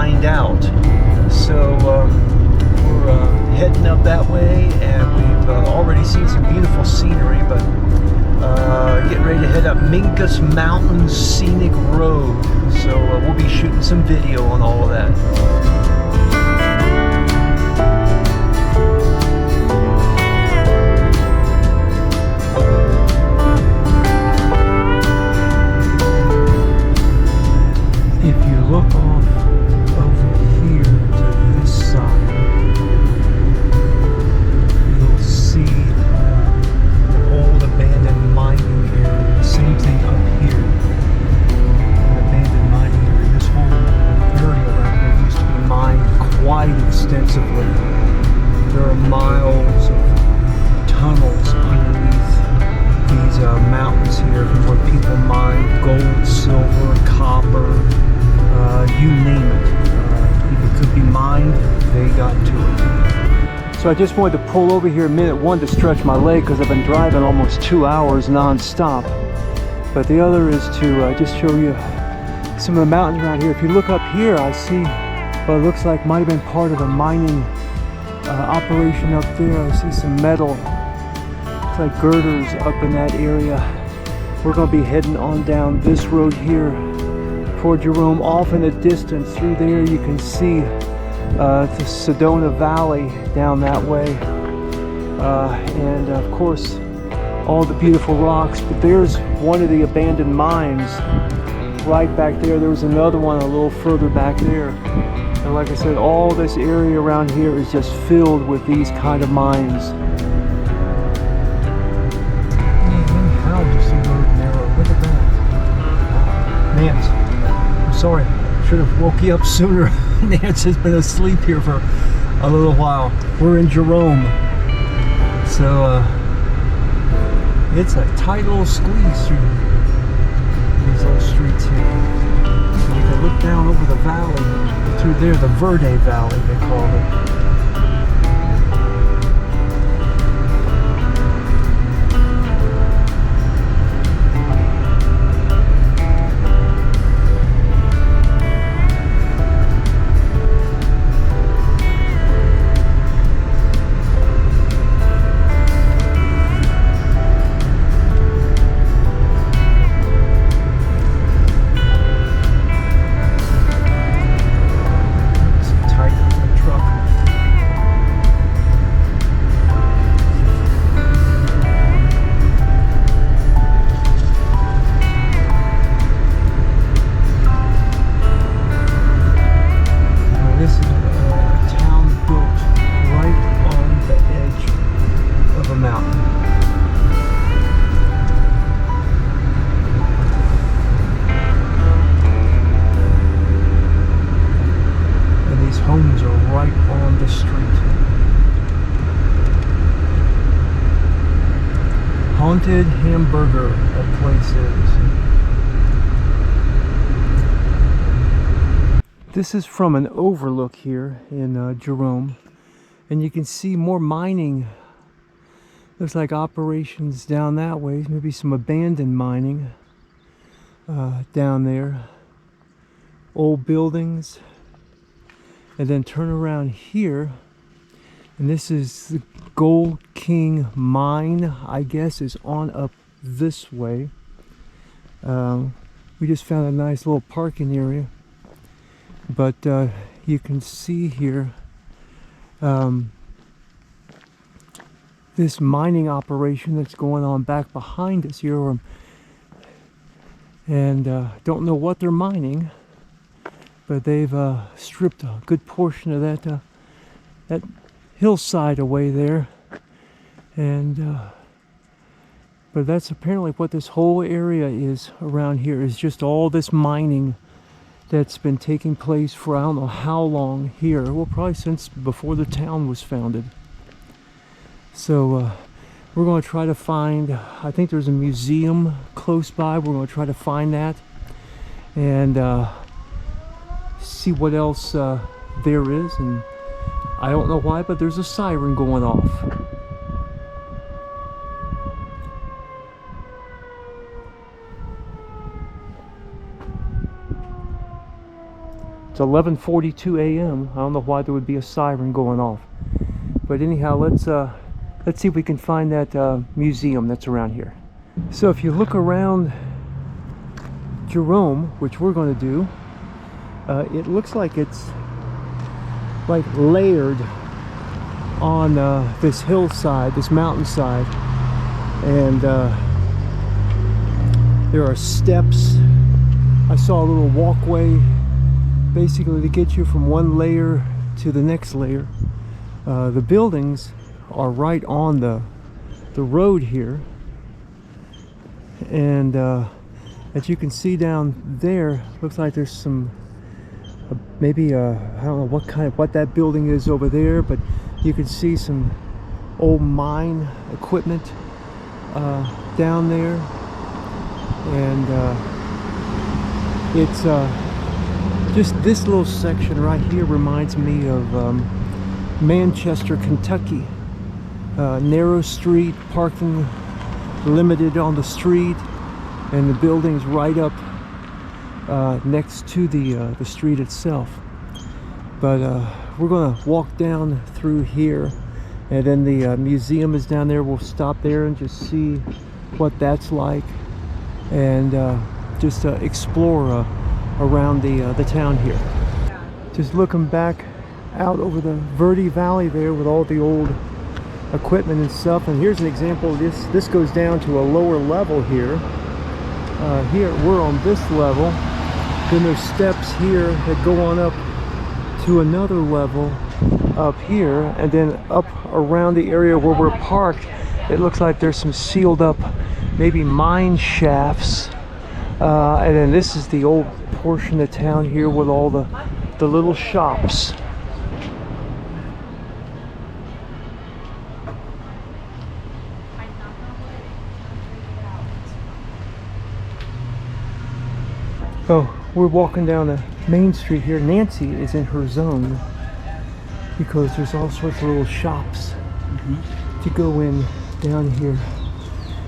mined out. So we're heading up that way, and we've already seen some beautiful scenery, but getting ready to head up Mingus Mountains Scenic Road. So we'll be shooting some video on all of that. If you look off over here to this side, you'll see the old abandoned mining area. Same thing up here. An abandoned mining area. This whole area around here used to be mined quite extensively. There are miles of tunnels underneath these mountains here where people mine gold, silver, copper. You name it. If it could be mined, they got to it. So I just wanted to pull over here a minute, one to stretch my leg because I've been driving almost 2 hours non-stop. But the other is to just show you some of the mountains around here. If you look up here, I see what looks like might have been part of a mining operation up there. I see some metal. Looks like girders up in that area. We're going to be heading on down this road here toward Jerome. Off in the distance through there you can see the Sedona Valley down that way, and of course all the beautiful rocks. But there's one of the abandoned mines right back there. There was another one a little further back there, and like I said, all this area around here is just filled with these kind of mines. How does the road narrow? Look at that. Man, sorry, should have woke you up sooner. Nance has been asleep here for a little while. We're in Jerome, so it's a tight little squeeze through these little streets here. So you can look down over the valley through there, the Verde Valley they call it. Haunted Hamburger, that place is. This is from an overlook here in Jerome, and you can see more mining. Looks like operations down that way, maybe some abandoned mining down there. Old buildings, and then turn around here. And this is the Gold King Mine, I guess, is on up this way. We just found a nice little parking area. But you can see here this mining operation that's going on back behind us here. And don't know what they're mining, but they've stripped a good portion of that hillside away there, and but that's apparently what this whole area is around here, is just all this mining that's been taking place for I don't know how long here. Well, probably since before the town was founded. So we're going to try to find, I think there's a museum close by. We're going to try to find that and see what else there is. And I don't know why, but there's a siren going off. It's 11:42 a.m. I don't know why there would be a siren going off. But anyhow, let's see if we can find that museum that's around here. So if you look around Jerome, which we're going to do, it looks like it's like layered on this hillside, this mountainside, and there are steps. I saw a little walkway basically to get you from one layer to the next layer. The buildings are right on the road here, and as you can see down there, looks like there's some maybe I don't know what that building is over there, but you can see some old mine equipment down there, and it's just this little section right here reminds me of Manchester, Kentucky. Narrow street, parking limited on the street, and the buildings right up next to the street itself. But we're gonna walk down through here, and then the museum is down there. We'll stop there and just see what that's like, and just explore around the town here. Just looking back out over the Verde Valley there with all the old equipment and stuff. And here's an example. This goes down to a lower level here. Here we're on this level. Then there's steps here that go on up to another level up here, and then up around the area where we're parked, it looks like there's some sealed up maybe mine shafts, and then this is the old portion of town here with all the little shops. Oh, we're walking down the main street here. Nancy is in her zone because there's all sorts of little shops to go in down here.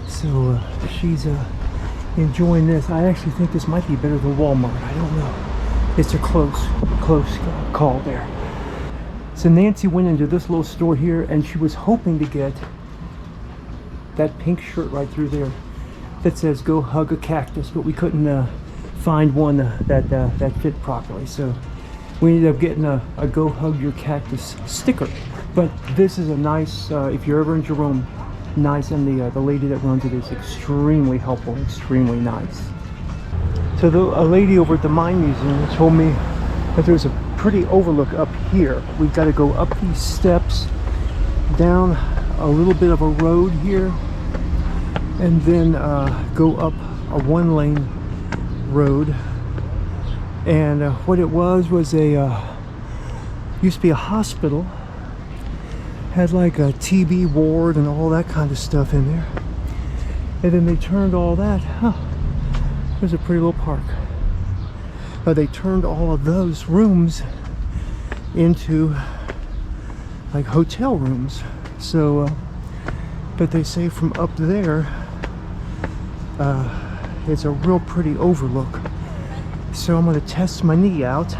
So she's enjoying this. I actually think this might be better than Walmart. I don't know. It's a close call there. So Nancy went into this little store here, and she was hoping to get that pink shirt right through there that says "Go hug a cactus," but we couldn't find one that fit properly, so we ended up getting a "Go hug your cactus" sticker. But this is a nice, if you're ever in Jerome, nice, and the lady that runs it is extremely helpful, extremely nice. So a lady over at the mine museum told me that there's a pretty overlook up here. We've got to go up these steps, down a little bit of a road here, and then go up a one-lane road. And what it was used to be a hospital, had like a TB ward and all that kind of stuff in there, and then they turned all that, there's a pretty little park, they turned all of those rooms into like hotel rooms. So but they say from up there it's a real pretty overlook. So I'm going to test my knee out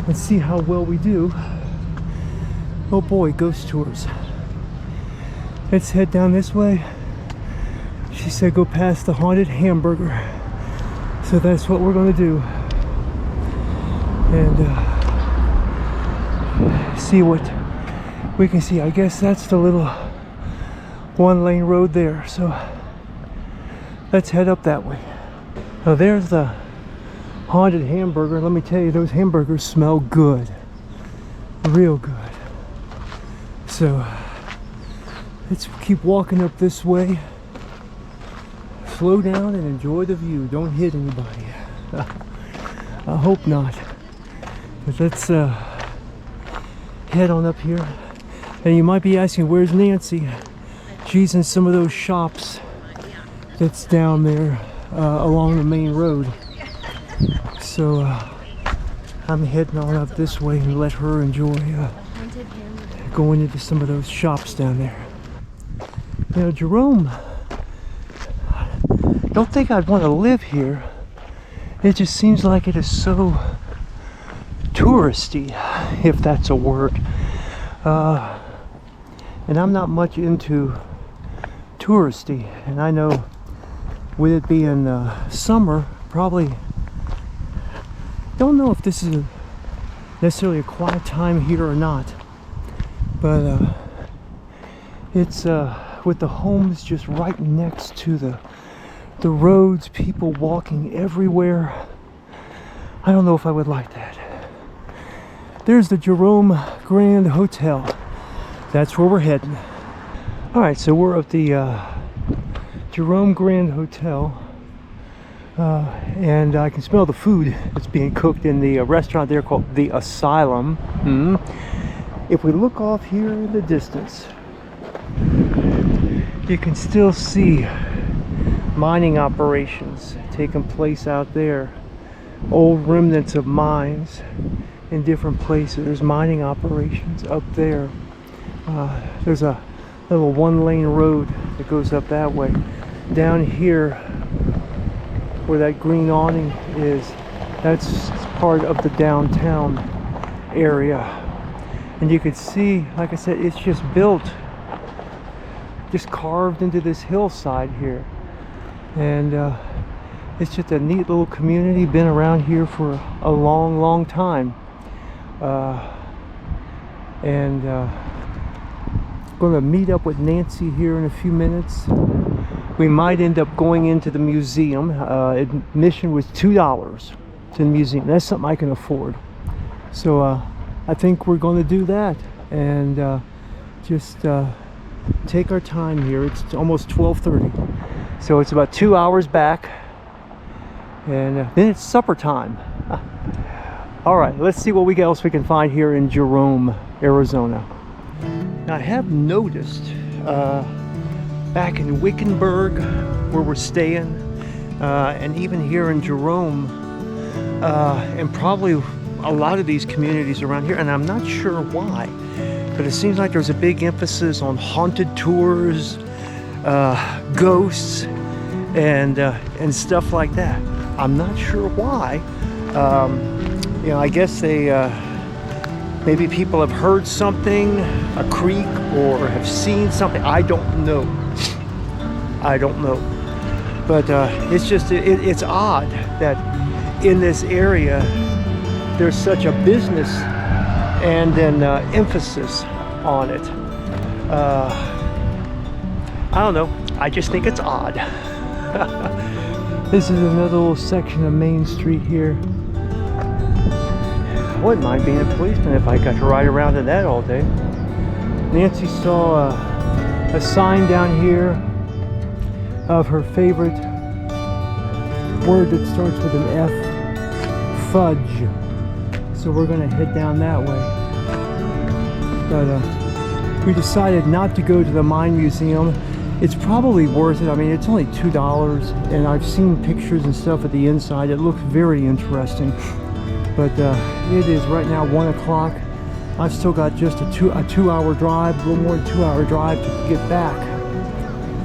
and see how well we do. Oh boy, ghost tours. Let's head down this way. She said go past the haunted hamburger. So that's what we're going to do. And see what we can see. I guess that's the little one-lane road there. So let's head up that way. Now there's the haunted hamburger. Let me tell you, those hamburgers smell good. Real good. So let's keep walking up this way. Slow down and enjoy the view. Don't hit anybody. I hope not. But let's head on up here. And you might be asking, where's Nancy? She's in some of those shops that's down there along the main road. So I'm heading on up this way and let her enjoy going into some of those shops down there. You know, Jerome, don't think I'd want to live here. It just seems like it is so touristy, if that's a word. And I'm not much into touristy, and I know with it being summer, probably don't know if this is necessarily a quiet time here or not, but it's with the homes just right next to the roads, people walking everywhere. I don't know if I would like that. There's the Jerome Grand Hotel. That's where we're heading. All right, so we're at the Jerome Grand Hotel, and I can smell the food that's being cooked in the restaurant there called the Asylum. If we look off here in the distance, you can still see mining operations taking place out there. Old remnants of mines in different places. There's mining operations up there. There's a little one-lane road that goes up that way. Down here, where that green awning is, that's part of the downtown area. And you can see, like I said, it's just built, just carved into this hillside here. And it's just a neat little community, been around here for a long time. Going to meet up with Nancy here in a few minutes. We might end up going into the museum. Admission was $2 to the museum. That's something I can afford. So I think we're going to do that and just take our time here. It's almost 12:30, so it's about 2 hours back, and then it's supper time. All right, let's see what else we can find here in Jerome, Arizona. Now, I have noticed back in Wickenburg, where we're staying, and even here in Jerome, and probably a lot of these communities around here, and I'm not sure why, but it seems like there's a big emphasis on haunted tours, ghosts, and stuff like that. I'm not sure why. You know, I guess they maybe people have heard something, a creak, or have seen something. I don't know. But it's just it's odd that in this area there's such a business and an emphasis on it. I don't know. I just think it's odd. This is another little section of Main Street here. I wouldn't mind being a policeman if I got to ride around in that all day. Nancy saw a sign down here of her favorite word that starts with an F, fudge. So we're going to head down that way. But we decided not to go to the Mine Museum. It's probably worth it. I mean, it's only $2, and I've seen pictures and stuff at the inside. It looks very interesting. But it is right now 1 o'clock. I've still got just a 2 hour drive, a little more than 2 hour drive to get back.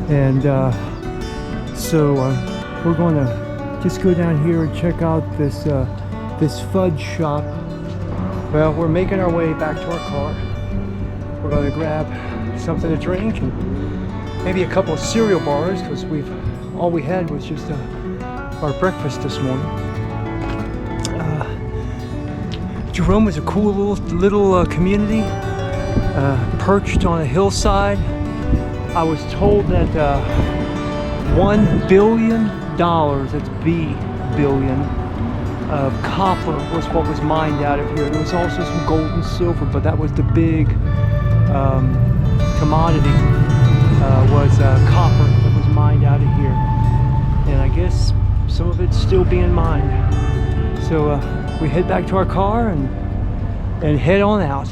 And so we're going to just go down here and check out this this fudge shop. Well, we're making our way back to our car. We're going to grab something to drink and maybe a couple of cereal bars, because all we had was just our breakfast this morning. Jerome is a cool little community, perched on a hillside. I was told that $1 billion, that's B billion, of copper was what was mined out of here. There was also some gold and silver, but that was the big commodity, was copper that was mined out of here. And I guess some of it's still being mined. So we head back to our car and head on out.